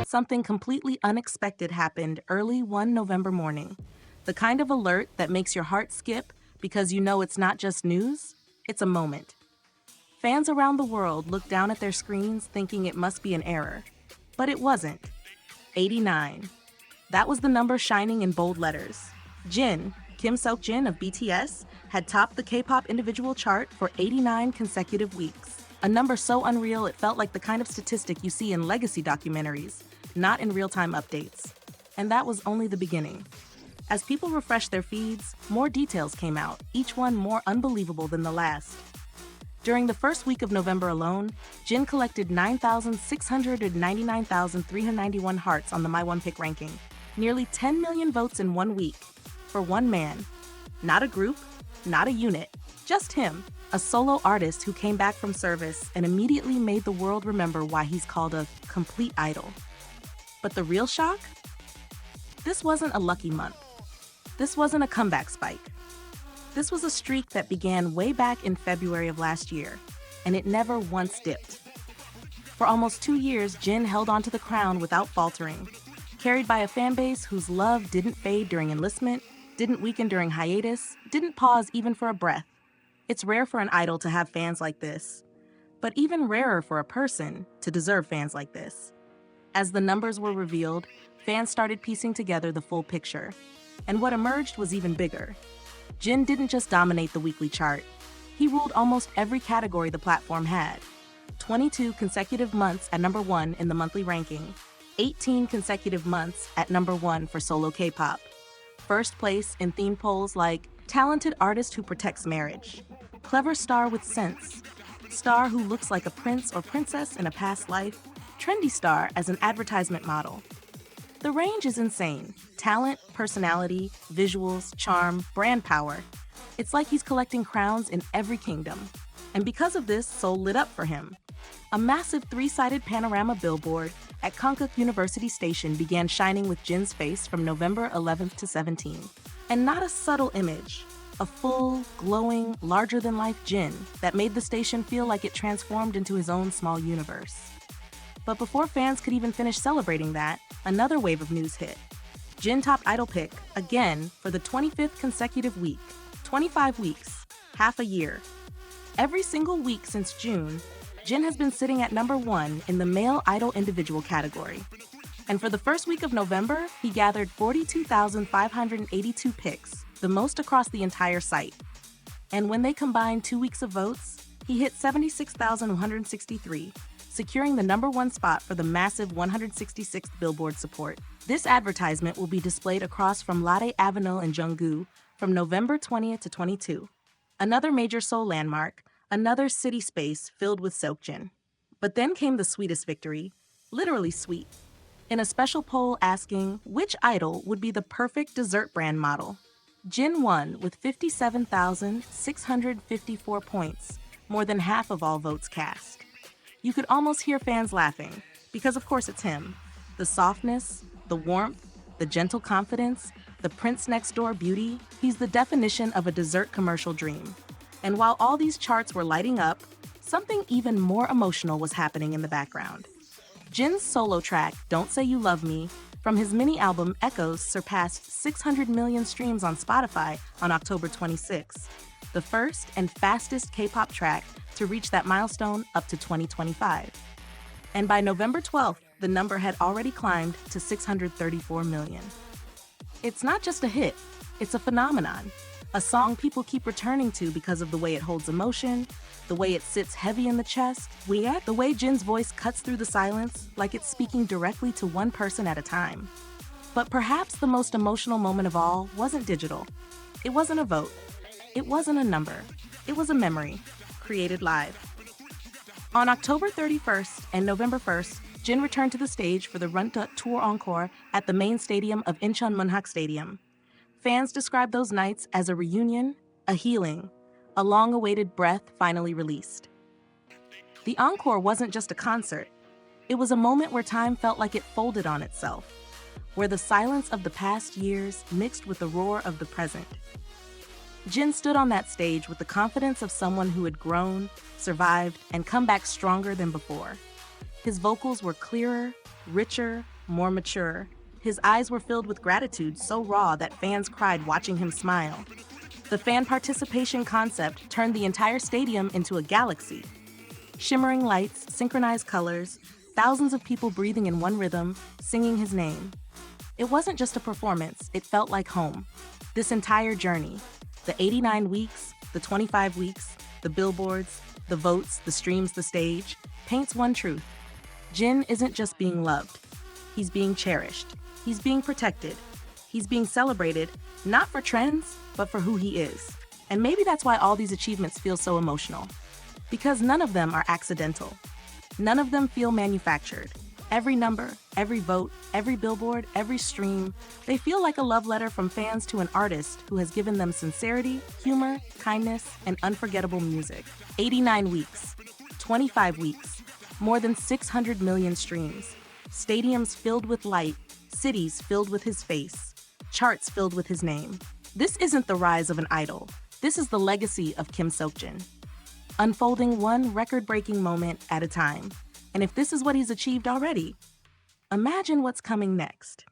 something completely unexpected happened early one November morning. The kind of alert that makes your heart skip because you know it's not just news, it's a moment. Fans around the world looked down at their screens thinking it must be an error. But it wasn't. 89. That was the number shining in bold letters. Jin, Kim Sojin of BTS, had topped the K-pop individual chart for 89 consecutive weeks. A number so unreal it felt like the kind of statistic you see in legacy documentaries, not in real-time updates. And that was only the beginning. As people refreshed their feeds, more details came out, each one more unbelievable than the last. During the first week of November alone, Jin collected 9,699,391 hearts on the My One Pick ranking, nearly 10 million votes in 1 week, for one man. Not a group, not a unit, just him, a solo artist who came back from service and immediately made the world remember why he's called a complete idol. But the real shock? This wasn't a lucky month. This wasn't a comeback spike. This was a streak that began way back in February of last year, and it never once dipped. For almost 2 years, Jin held onto the crown without faltering, carried by a fan base whose love didn't fade during enlistment, didn't weaken during hiatus, didn't pause even for a breath. It's rare for an idol to have fans like this, but even rarer for a person to deserve fans like this. As the numbers were revealed, fans started piecing together the full picture, and what emerged was even bigger. Jin didn't just dominate the weekly chart. He ruled almost every category the platform had. 22 consecutive months at number 1 in the monthly ranking, 18 consecutive months at number 1 for solo K-pop. First place in theme polls like talented artist who protects marriage, clever star with sense, star who looks like a prince or princess in a past life, trendy star as an advertisement model. The range is insane. Talent, personality, visuals, charm, brand power. It's like he's collecting crowns in every kingdom. And because of this, Seoul lit up for him. A massive 3-sided panorama billboard at Konkuk University Station began shining with Jin's face from November 11th to 17th. And not a subtle image, a full, glowing, larger-than-life Jin that made the station feel like it transformed into his own small universe. But before fans could even finish celebrating that, another wave of news hit. Jin topped Idol Pick again for the 25th consecutive week. 25 weeks, half a year. Every single week since June, Jin has been sitting at number 1 in the male idol individual category. And for the first week of November, he gathered 42,582 picks, the most across the entire site. And when they combined 2 weeks of votes, he hit 76,163, securing the number 1 spot for the massive 166th Billboard support. This advertisement will be displayed across from Lotte Avenue in Junggu from November 20th to 22. Another major Seoul landmark, another city space filled with Seokjin. But then came the sweetest victory, literally sweet. In a special poll asking which idol would be the perfect dessert brand model, Jin won with 57,654 points, more than half of all votes cast. You could almost hear fans laughing, because of course it's him. The softness, the warmth, the gentle confidence, the prince next door beauty, he's the definition of a dessert commercial dream. And while all these charts were lighting up, something even more emotional was happening in the background. Jin's solo track, Don't Say You Love Me, from his mini-album Echoes surpassed 600 million streams on Spotify on October 26, the first and fastest K-pop track to reach that milestone up to 2025. And by November 12th, the number had already climbed to 634 million. It's not just a hit, it's a phenomenon. A song people keep returning to because of the way it holds emotion, the way it sits heavy in the chest, the way Jin's voice cuts through the silence like it's speaking directly to one person at a time. But perhaps the most emotional moment of all wasn't digital. It wasn't a vote. It wasn't a number. It was a memory, created live. On October 31st and November 1st, Jin returned to the stage for the Runtut Tour Encore at the main stadium of Incheon Munhak Stadium. Fans described those nights as a reunion, a healing, a long-awaited breath finally released. The encore wasn't just a concert. It was a moment where time felt like it folded on itself, where the silence of the past years mixed with the roar of the present. Jin stood on that stage with the confidence of someone who had grown, survived, and come back stronger than before. His vocals were clearer, richer, more mature. His eyes were filled with gratitude so raw that fans cried watching him smile. The fan participation concept turned the entire stadium into a galaxy. Shimmering lights, synchronized colors, thousands of people breathing in one rhythm, singing his name. It wasn't just a performance, it felt like home. This entire journey, the 89 weeks, the 25 weeks, the billboards, the votes, the streams, the stage, paints one truth. Jin isn't just being loved. He's being cherished. He's being protected. He's being celebrated, not for trends, but for who he is. And maybe that's why all these achievements feel so emotional. Because none of them are accidental. None of them feel manufactured. Every number, every vote, every billboard, every stream, they feel like a love letter from fans to an artist who has given them sincerity, humor, kindness, and unforgettable music. 89 weeks, 25 weeks, more than 600 million streams, stadiums filled with light, cities filled with his face, charts filled with his name. This isn't the rise of an idol. This is the legacy of Kim Sojin, unfolding one record-breaking moment at a time. And if this is what he's achieved already, imagine what's coming next.